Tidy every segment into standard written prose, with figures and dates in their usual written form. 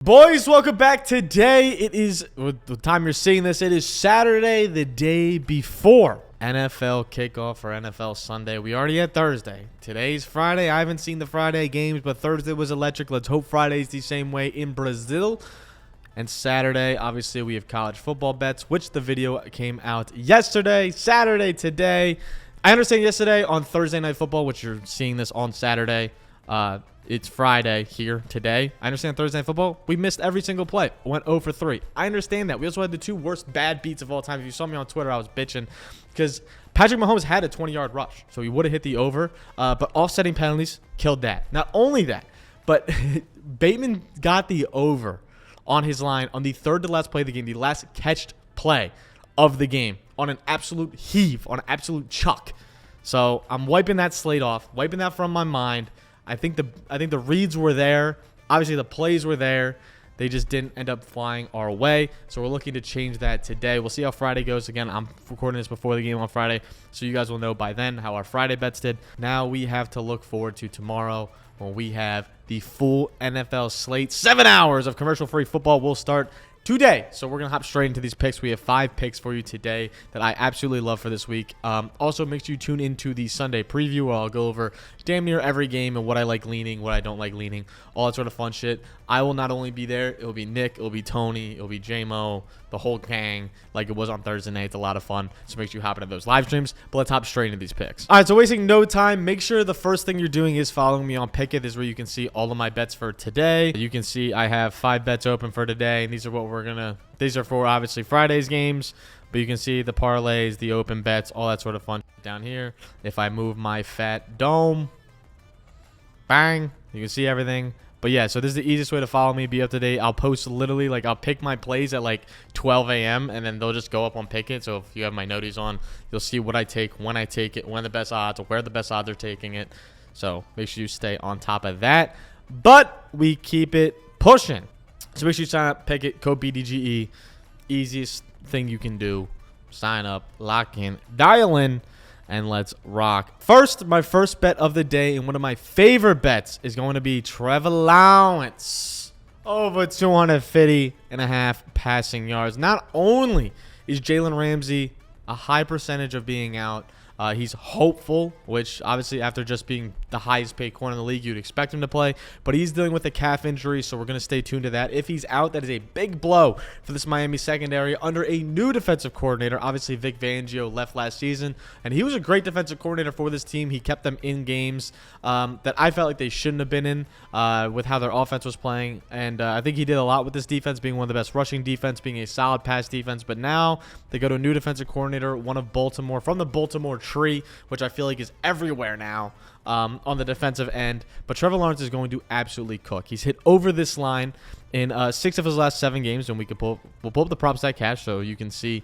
Boys, welcome back. Today, it is, with the time you're seeing this, it is Saturday, the day before NFL kickoff or NFL Sunday. We already had Thursday. Today's Friday. I haven't seen the Friday games, but Thursday was electric. Let's hope Friday's the same way in Brazil. And Saturday, obviously, we have college football bets, which the video came out yesterday. Saturday, today. I understand yesterday on Thursday Night Football, which you're seeing this on Saturday. It's Friday here today. I understand Thursday Night Football. We missed every single play. Went 0 for 3. I understand that. We also had the two worst bad beats of all time. If you saw me on Twitter, I was bitching because Patrick Mahomes had a 20-yard rush, so he would have hit the over. But offsetting penalties killed that. Not only that, but Bateman got the over on his line on the third to last play of the game, the last catched play of the game on an absolute heave, on an absolute chuck. So I'm wiping that slate off, wiping that from my mind. I think the reads were there. Obviously, the plays were there. They just didn't end up flying our way. So we're looking to change that today. We'll see how Friday goes. Again, I'm recording this before the game on Friday, so you guys will know by then how our Friday bets did. Now we have to look forward to tomorrow when we have the full NFL slate. 7 hours of commercial-free football will start today. So we're going to hop straight into these picks. We have 5 picks for you today that I absolutely love for this week. Also, make sure you tune into the Sunday preview where I'll go over damn near every game and what I like leaning, what I don't like leaning, all that sort of fun shit. I will not only be there, it will be Nick, it will be Tony, it will be J-Mo, the whole gang, like it was on Thursday night. It's a lot of fun. So make sure you hop into those live streams. But let's hop straight into these picks. All right, so wasting no time, make sure the first thing you're doing is following me on Pick'It. This is where you can see all of my bets for today. You can see I have 5 bets open for today, and these are for obviously Friday's games, but you can see the parlays, the open bets, all that sort of fun down here. If I move my fat dome, bang, you can see everything. But yeah, so this is the easiest way to follow me, be up to date. I'll post literally, like, I'll pick my plays at like 12 a.m. and then they'll just go up on Pick'It. So if you have my noties on, you'll see what I take, when I take it, when the best odds, or where the best odds are taking it. So make sure you stay on top of that. But we keep it pushing. So make sure you sign up, Pick'It, code BDGE. Easiest thing you can do. Sign up, lock in, dial in, and let's rock. First, my first bet of the day and one of my favorite bets is going to be Trevor Lawrence. Over 250.5 passing yards. Not only is Jalen Ramsey a high percentage of being out, he's hopeful, which obviously after just being the highest paid corner in the league, you'd expect him to play. But he's dealing with a calf injury, so we're going to stay tuned to that. If he's out, that is a big blow for this Miami secondary under a new defensive coordinator. Obviously, Vic Fangio left last season, and he was a great defensive coordinator for this team. He kept them in games that I felt like they shouldn't have been in with how their offense was playing. And I think he did a lot with this defense, being one of the best rushing defense, being a solid pass defense. But now they go to a new defensive coordinator, one of Baltimore, from the Baltimore tree, which I feel like is everywhere now on the defensive end. But Trevor Lawrence is going to absolutely cook. He's hit over this line in 6 of his last 7 games, and we'll pull up the prop stat cash so you can see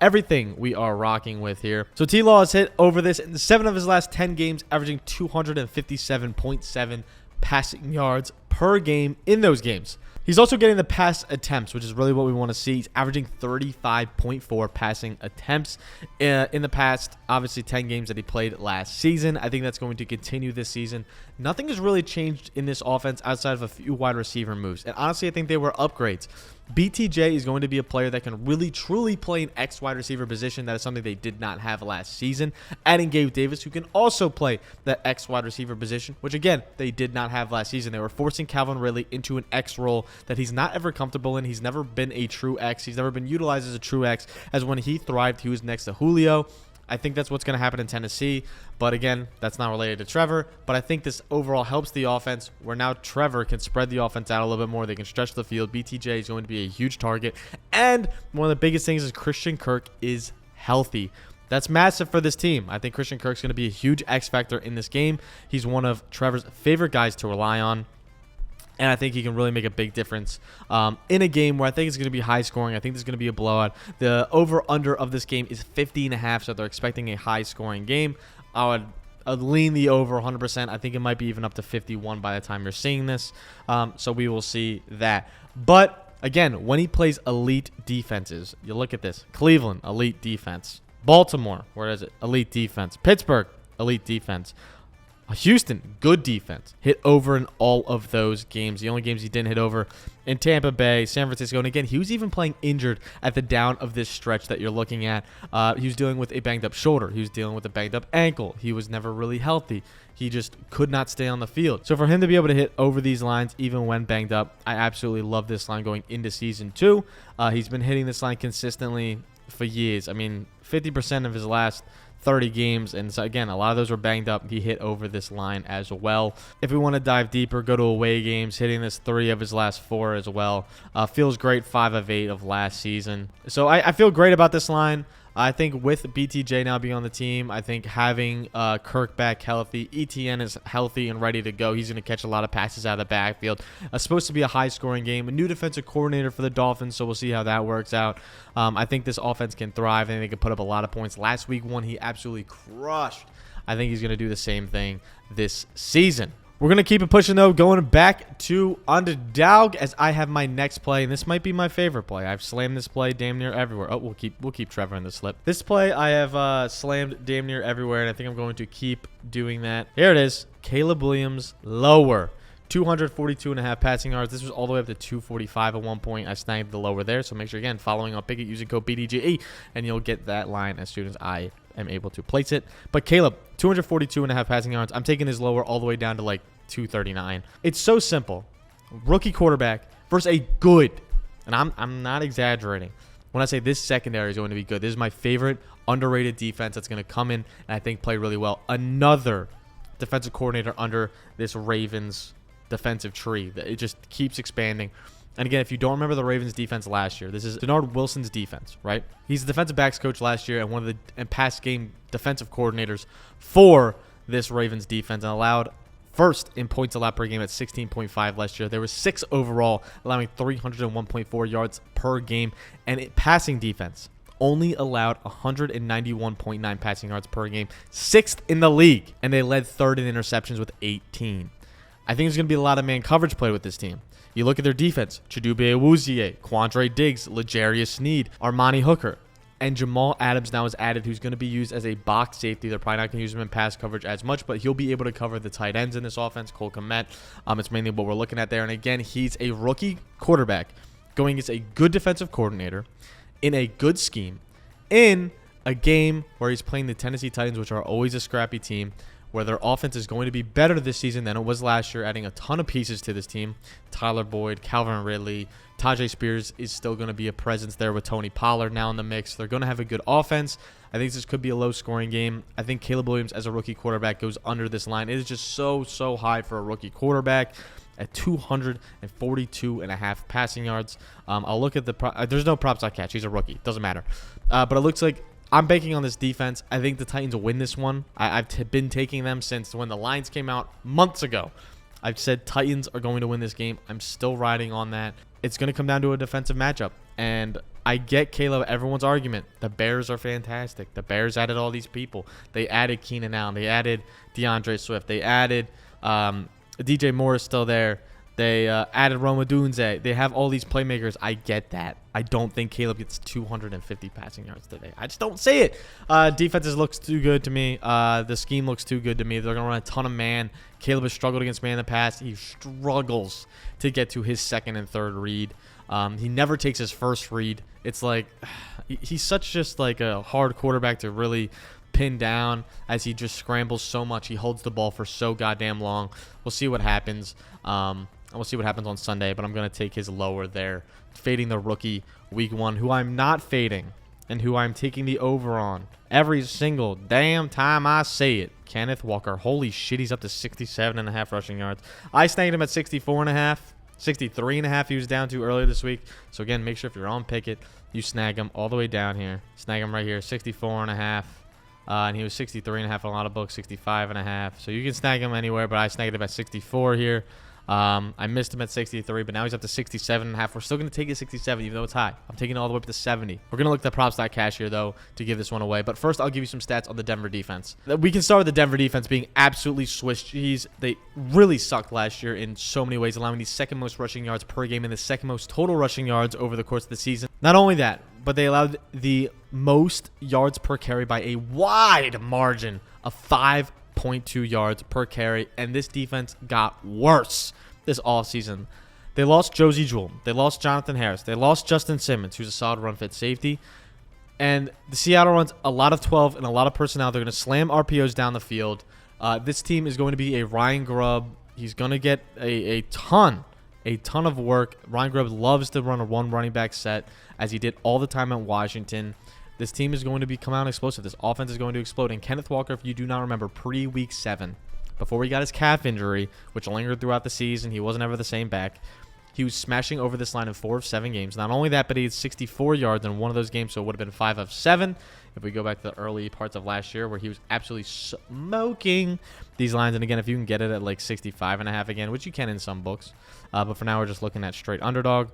everything we are rocking with here. So T-Law has hit over this in 7 of his last 10 games, averaging 257.7 passing yards per game in those games. He's also getting the pass attempts, which is really what we want to see. He's averaging 35.4 passing attempts in the past, obviously, 10 games that he played last season. I think that's going to continue this season. Nothing has really changed in this offense outside of a few wide receiver moves. And honestly, I think they were upgrades. BTJ is going to be a player that can really, truly play an X wide receiver position. That is something they did not have last season. Adding Gabe Davis, who can also play that X wide receiver position, which, again, they did not have last season. They were forcing Calvin Ridley into an X role that he's not ever comfortable in. He's never been a true X. He's never been utilized as a true X, as when he thrived, he was next to Julio. I think that's what's going to happen in Tennessee. But again, that's not related to Trevor. But I think this overall helps the offense, where now Trevor can spread the offense out a little bit more. They can stretch the field. BTJ is going to be a huge target. And one of the biggest things is Christian Kirk is healthy. That's massive for this team. I think Christian Kirk's going to be a huge X factor in this game. He's one of Trevor's favorite guys to rely on. And I think he can really make a big difference in a game where I think it's going to be high scoring. I think there's going to be a blowout. The over-under of this game is 50.5, so they're expecting a high-scoring game. I'd lean the over 100%. I think it might be even up to 51 by the time you're seeing this. So we will see that. But, again, when he plays elite defenses, you look at this. Cleveland, elite defense. Baltimore, where is it? Elite defense. Pittsburgh, elite defense. Houston, good defense. Hit over in all of those games. The only games he didn't hit over in Tampa Bay, San Francisco. And again, he was even playing injured at the down of this stretch that you're looking at. He was dealing with a banged up shoulder. He was dealing with a banged up ankle. He was never really healthy. He just could not stay on the field. So for him to be able to hit over these lines, even when banged up, I absolutely love this line going into season 2. He's been hitting this line consistently for years. I mean, 50% of his last 30 games, and so again, a lot of those were banged up. He hit over this line as well. If we want to dive deeper, go to away games, hitting this 3 of his last 4 as well. Feels great, 5 of 8 of last season. So I feel great about this line. I think with BTJ now being on the team, I think having Kirk back healthy, ETN is healthy and ready to go. He's going to catch a lot of passes out of the backfield. It's supposed to be a high-scoring game. A new defensive coordinator for the Dolphins, so we'll see how that works out. I think this offense can thrive. I think they can put up a lot of points. Last week one, he absolutely crushed. I think he's going to do the same thing this season. We're going to keep it pushing, though, going back to underdog as I have my next play, and this might be my favorite play. I've slammed this play damn near everywhere. Oh, we'll keep Trevor in the slip. This play I have slammed damn near everywhere, and I think I'm going to keep doing that. Here it is. Caleb Williams lower. 242.5 passing yards. This was all the way up to 245 at one point. I snagged the lower there, so make sure, again, following up Pickett using code BDGE, and you'll get that line as soon as I am able to place it. But Caleb, 242.5 passing yards. I'm taking his lower all the way down to like 239. It's so simple. Rookie quarterback versus a good, and I'm not exaggerating when I say this secondary is going to be good. This is my favorite underrated defense that's going to come in and I think play really well. Another defensive coordinator under this Ravens defensive tree. It just keeps expanding. And again, if you don't remember the Ravens defense last year, this is Denard Wilson's defense, right? He's the defensive backs coach last year and one of the past game defensive coordinators for this Ravens defense, and allowed first in points allowed per game at 16.5 last year. There was 6 overall, allowing 301.4 yards per game, and passing defense only allowed 191.9 passing yards per game, 6th in the league, and they led 3rd in interceptions with 18. I think there's going to be a lot of man coverage play with this team. You look at their defense: Chidobe Awuzie, Quandre Diggs, L'Jarius Sneed, Armani Hooker, and Jamal Adams now is added, who's going to be used as a box safety. They're probably not going to use him in pass coverage as much, but he'll be able to cover the tight ends in this offense. Cole Kmet, it's mainly what we're looking at there. And again, he's a rookie quarterback going against a good defensive coordinator in a good scheme in a game where he's playing the Tennessee Titans, which are always a scrappy team, where their offense is going to be better this season than it was last year, adding a ton of pieces to this team. Tyler Boyd, Calvin Ridley, Tajay Spears is still going to be a presence there with Tony Pollard now in the mix. They're going to have a good offense. I think this could be a low-scoring game. I think Caleb Williams as a rookie quarterback goes under this line. It is just so high for a rookie quarterback at 242.5 passing yards. I'll look at the there's no props I catch. He's a rookie. Doesn't matter. But it looks like I'm banking on this defense. I think the Titans will win this one. I've been taking them since when the lines came out months ago. I've said Titans are going to win this game. I'm still riding on that. It's going to come down to a defensive matchup. And I get Caleb, everyone's argument. The Bears are fantastic. The Bears added all these people. They added Keenan Allen. They added DeAndre Swift. They added DJ Moore is still there. They added Roma Dunze. They have all these playmakers. I get that. I don't think Caleb gets 250 passing yards today. I just don't see it. Defenses looks too good to me. The scheme looks too good to me. They're going to run a ton of man. Caleb has struggled against man in the past. He struggles to get to his second and third read. He never takes his first read. It's like he's such just like a hard quarterback to really pin down, as he just scrambles so much. He holds the ball for so goddamn long. We'll see what happens. We'll see what happens on Sunday, but I'm going to take his lower there. Fading the rookie week 1, who I'm not fading and who I'm taking the over on every single damn time I say it. Kenneth Walker. Holy shit, he's up to 67.5 rushing yards. I snagged him at 64.5. 63.5 he was down to earlier this week. So again, make sure if you're on Pickett, you snag him all the way down here. Snag him right here, 64.5. And he was 63.5 on a lot of books, 65.5. So you can snag him anywhere, but I snagged him at 64 here. I missed him at 63, but now he's up to 67.5. We're still going to take it 67, even though it's high. I'm taking it all the way up to 70. We're going to look at the props.cash here, though, to give this one away. But first, I'll give you some stats on the Denver defense. We can start with the Denver defense being absolutely Swiss cheese. They really sucked last year in so many ways, allowing the second most rushing yards per game and the second most total rushing yards over the course of the season. Not only that, but they allowed the most yards per carry by a wide margin of 5 0.2 yards per carry, and this defense got worse this offseason. They lost Josie Jewell. They lost Jonathan Harris. They lost Justin Simmons, who's a solid run-fit safety. And the Seattle runs a lot of 12 and a lot of personnel. They're going to slam RPOs down the field. This team is going to be a Ryan Grubb. He's going to get a ton of work. Ryan Grubb loves to run a one running back set, as he did all the time at Washington. This team is going to come out explosive. This offense is going to explode. And Kenneth Walker, if you do not remember, pre-week 7, before he got his calf injury, which lingered throughout the season, he wasn't ever the same back. He was smashing over this line in 4 of 7 games. Not only that, but he had 64 yards in one of those games, so it would have been 5 of 7 if we go back to the early parts of last year, where he was absolutely smoking these lines. And again, if you can get it at like 65.5 again, which you can in some books, but for now we're just looking at straight underdog.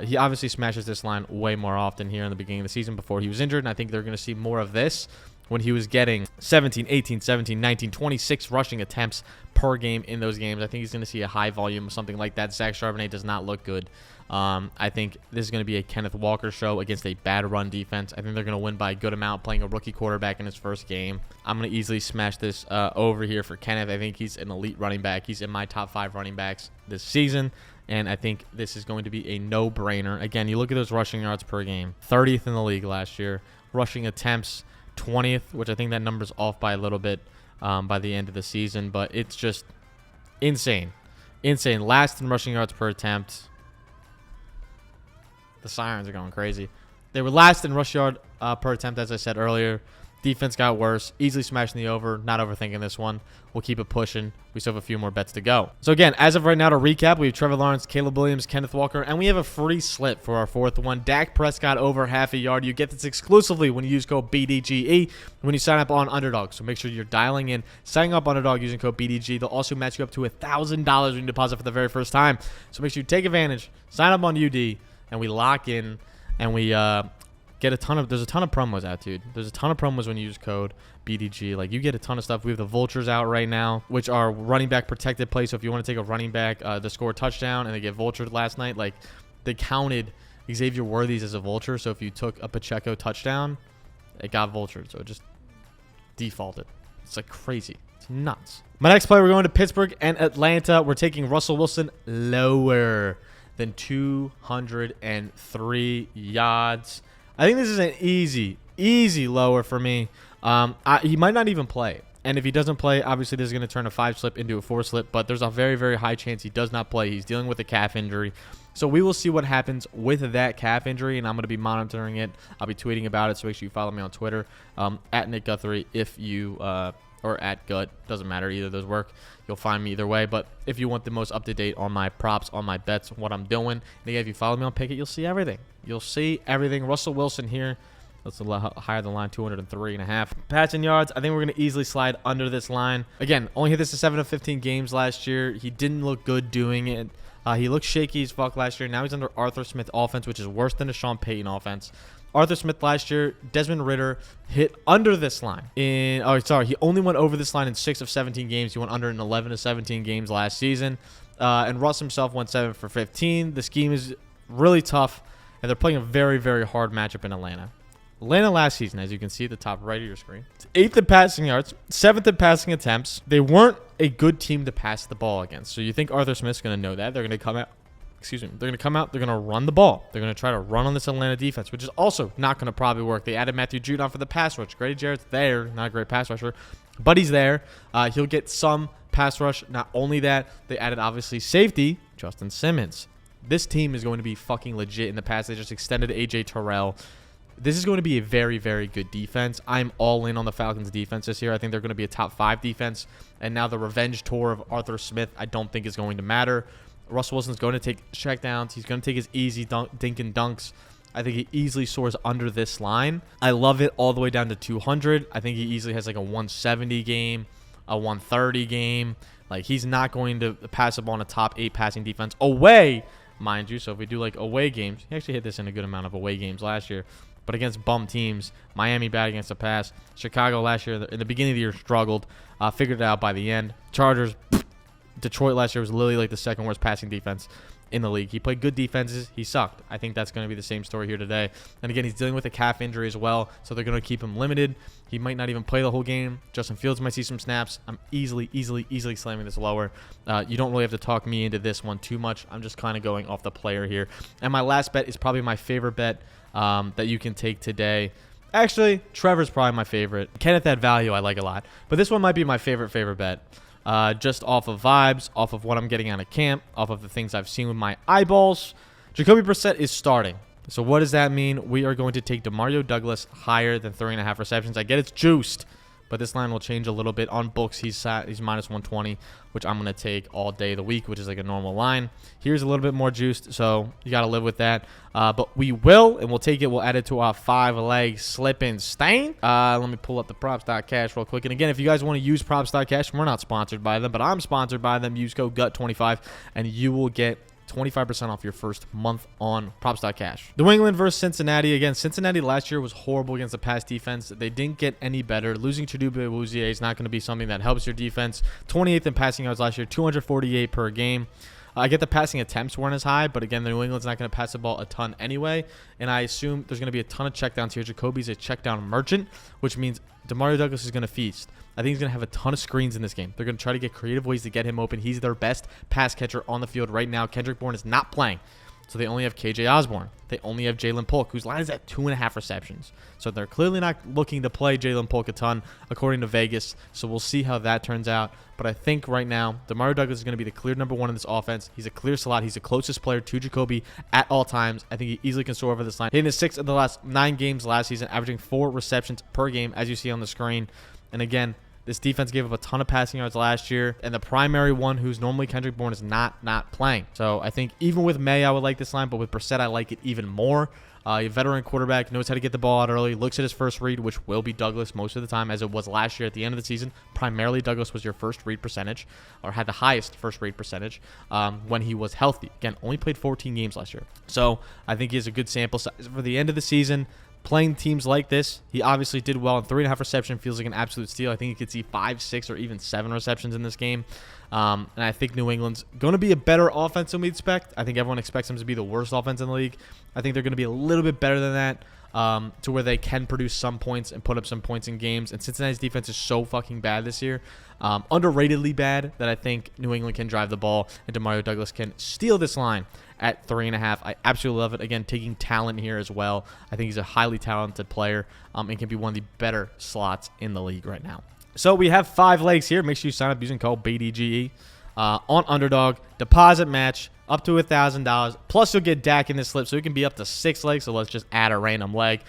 He obviously smashes this line way more often here in the beginning of the season before he was injured, and I think they're going to see more of this when he was getting 17, 18, 17, 19, 26 rushing attempts per game in those games. I think he's going to see a high volume, something like that. Zach Charbonnet does not look good. I think this is going to be a Kenneth Walker show against a bad run defense. I think they're going to win by a good amount, playing a rookie quarterback in his first game. I'm going to easily smash this over here for Kenneth. I think he's an elite running back. He's in my top 5 running backs this season, and I think this is going to be a no-brainer. Again, you look at those rushing yards per game, 30th in the league last year. Rushing attempts, 20th, which I think that number's off by a little bit by the end of the season, but it's just insane. Last in rushing yards per attempt. The sirens are going crazy. They were last in rush yard per attempt, as I said earlier. Defense got worse. Easily smashing the over. Not overthinking this one. We'll keep it pushing. We still have a few more bets to go. So again, as of right now, to recap, we have Trevor Lawrence, Caleb Williams, Kenneth Walker, and we have a free slip for our 4th one. Dak Prescott over half a yard. You get this exclusively when you use code BDGE when you sign up on Underdog. So make sure you're dialing in, signing up on Underdog using code BDG. They'll also match you up to $1,000 when you deposit for the very first time. So make sure you take advantage, sign up on UD, and we lock in, and we get a ton of, there's a ton of promos out, dude. There's a ton of promos when you use code BDG. Like, you get a ton of stuff. We have the Vultures out right now, which are running back protected plays. So if you want to take a running back to score a touchdown and they get vultured last night, like, they counted Xavier Worthy's as a vulture. So if you took a Pacheco touchdown, it got vultured. So it just defaulted. It's like crazy. It's nuts. My next play, we're going to Pittsburgh and Atlanta. We're taking Russell Wilson lower than 203 yards. I think this is an easy lower for me. He might not even play. And if he doesn't play, obviously this is going to turn a 5 slip into a 4 slip. But there's a very, very high chance he does not play. He's dealing with a calf injury. So we will see what happens with that calf injury. And I'm going to be monitoring it. I'll be tweeting about it. So make sure you follow me on Twitter. At Nick Guthrie if you... or at Gut. Doesn't matter. Either of those work. You'll find me either way. But if you want the most up-to-date on my props, on my bets, what I'm doing, and again, if you follow me on Pickett, you'll see everything. You'll see everything. Russell Wilson here. That's a lot higher than line, 203.5. Passing yards, I think we're going to easily slide under this line. Again, only hit this in 7 of 15 games last year. He didn't look good doing it. He looked shaky as fuck last year. Now he's under Arthur Smith offense, which is worse than the Sean Payton offense. Arthur Smith last year, Desmond Ridder hit under this line. He only went over this line in 6 of 17 games. He went under in 11 of 17 games last season. And Russ himself went 7 for 15. The scheme is really tough, and they're playing a very, very hard matchup in Atlanta. Atlanta last season, as you can see at the top right of your screen, 8th in passing yards, 7th in passing attempts. They weren't a good team to pass the ball against. So you think Arthur Smith's going to know that. They're going to come out. They're going to come out. They're going to run the ball. They're going to try to run on this Atlanta defense, which is also not going to probably work. They added Matthew Judon for the pass rush. Grady Jarrett's there. Not a great pass rusher, but he's there. He'll get some pass rush. Not only that, they added, obviously, safety, Justin Simmons. This team is going to be fucking legit in the pass. They just extended A.J. Terrell. This is going to be a very, very good defense. I'm all in on the Falcons' defense this year. I think they're going to be a top 5 defense. And now the revenge tour of Arthur Smith, I don't think is going to matter. Russell Wilson's going to take checkdowns. He's going to take his easy dink and dunks. I think he easily soars under this line. I love it all the way down to 200. I think he easily has like a 170 game, a 130 game. Like, he's not going to pass up on a top 8 passing defense away, mind you. So if we do like away games, he actually hit this in a good amount of away games last year. But against bum teams, Miami bad against the pass. Chicago last year, in the beginning of the year, struggled. Figured it out by the end. Chargers, Detroit last year was literally like the second worst passing defense in the league. He played good defenses. He sucked. I think that's going to be the same story here today. And again, he's dealing with a calf injury as well, so they're going to keep him limited. He might not even play the whole game. Justin Fields might see some snaps. I'm easily slamming this lower. You don't really have to talk me into this one too much. I'm just kind of going off the player here. And my last bet is probably my favorite bet that you can take today. Actually, Trevor's probably my favorite. Kenneth at value I like a lot. But this one might be my favorite bet. Just off of vibes, off of what I'm getting out of camp, off of the things I've seen with my eyeballs. Jacoby Brissett is starting. So what does that mean? We are going to take Demario Douglas higher than 3.5 receptions. I get it's juiced, but this line will change a little bit. On books, he's minus 120, which I'm going to take all day of the week, which is like a normal line. Here's a little bit more juiced, so you got to live with that. But we will, and we'll take it. We'll add it to our 5-leg slip and stain. Let me pull up the props.cash real quick. And again, if you guys want to use props.cash, we're not sponsored by them, but I'm sponsored by them. Use code GUT25, and you will get 25% off your first month on props.cash. New England versus Cincinnati. Again, Cincinnati last year was horrible against the pass defense. They didn't get any better. Losing Chidobe Awuzie is not going to be something that helps your defense. 28th in passing yards last year, 248 per game. I get the passing attempts weren't as high, but again, the New England's not going to pass the ball a ton anyway, and I assume there's going to be a ton of checkdowns here. Jacoby's a checkdown merchant, which means Demario Douglas is going to feast. I think he's going to have a ton of screens in this game. They're going to try to get creative ways to get him open. He's their best pass catcher on the field right now. Kendrick Bourne is not playing, so they only have KJ Osborne. They only have Jalen Polk, whose line is at 2.5 receptions. So they're clearly not looking to play Jalen Polk a ton, according to Vegas. So we'll see how that turns out. But I think right now, Demario Douglas is going to be the clear number one in this offense. He's a clear slot. He's the closest player to Jacoby at all times. I think he easily can soar over this line. Hitting the 6 of the last 9 games last season, averaging 4 receptions per game, as you see on the screen. And again, this defense gave up a ton of passing yards last year, and the primary one, who's normally Kendrick Bourne, is not playing. So I think even with May, I would like this line, but with Brissett, I like it even more. A veteran quarterback, knows how to get the ball out early, looks at his first read, which will be Douglas most of the time, as it was last year at the end of the season. Primarily, Douglas was your first read percentage, or had the highest first read percentage when he was healthy. Again, only played 14 games last year. So I think he has a good sample size for the end of the season. Playing teams like this, he obviously did well. And 3.5 reception feels like an absolute steal. I think you could see 5, 6, or even 7 receptions in this game. And I think New England's going to be a better offense than we expect. I think everyone expects them to be the worst offense in the league. I think they're going to be a little bit better than that, to where they can produce some points and put up some points in games. And Cincinnati's defense is so fucking bad this year, underratedly bad, that I think New England can drive the ball and Demario Douglas can steal this line at 3.5. I absolutely love it. Again, taking talent here as well. I think he's a highly talented player and can be one of the better slots in the league right now. So we have 5 legs here. Make sure you sign up using code BDGE on Underdog. Deposit match up to $1,000. Plus, you'll get Dak in this slip, so it can be up to 6 legs. So let's just add a random leg.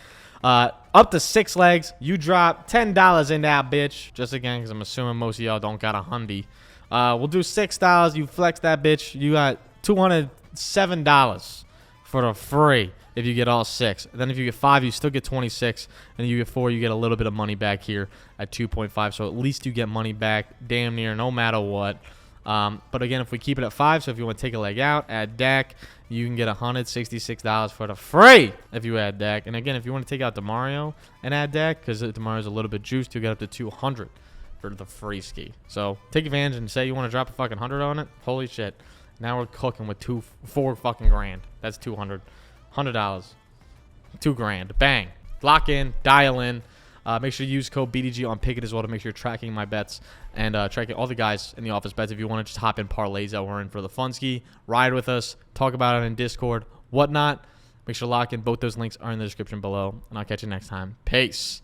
Up to 6 legs. You drop $10 in that bitch. Just again, because I'm assuming most of y'all don't got a hundy. We'll do $6. You flex that bitch. You got $207 for the free if you get all 6. Then if you get 5, you still get 26. And you get 4, you get a little bit of money back here at 2.5. So at least you get money back damn near no matter what. But again, if we keep it at 5, so if you want to take a leg out, add Dak, you can get $166 for the free if you add Dak. And again, if you want to take out DeMario and add Dak, because DeMario's a little bit juiced, you get up to 200 for the free ski. So take advantage and say you want to drop a fucking 100 on it. Holy shit. Now we're cooking with 4 fucking grand. That's $200. $100. $2,000. Bang. Lock in. Dial in. Make sure you use code BDG on Pickett as well to make sure you're tracking my bets and tracking all the guys in the office bets. If you want to just hop in parlays that we're in for the fun ski, ride with us, talk about it in Discord, whatnot. Make sure to lock in. Both those links are in the description below, and I'll catch you next time. Peace.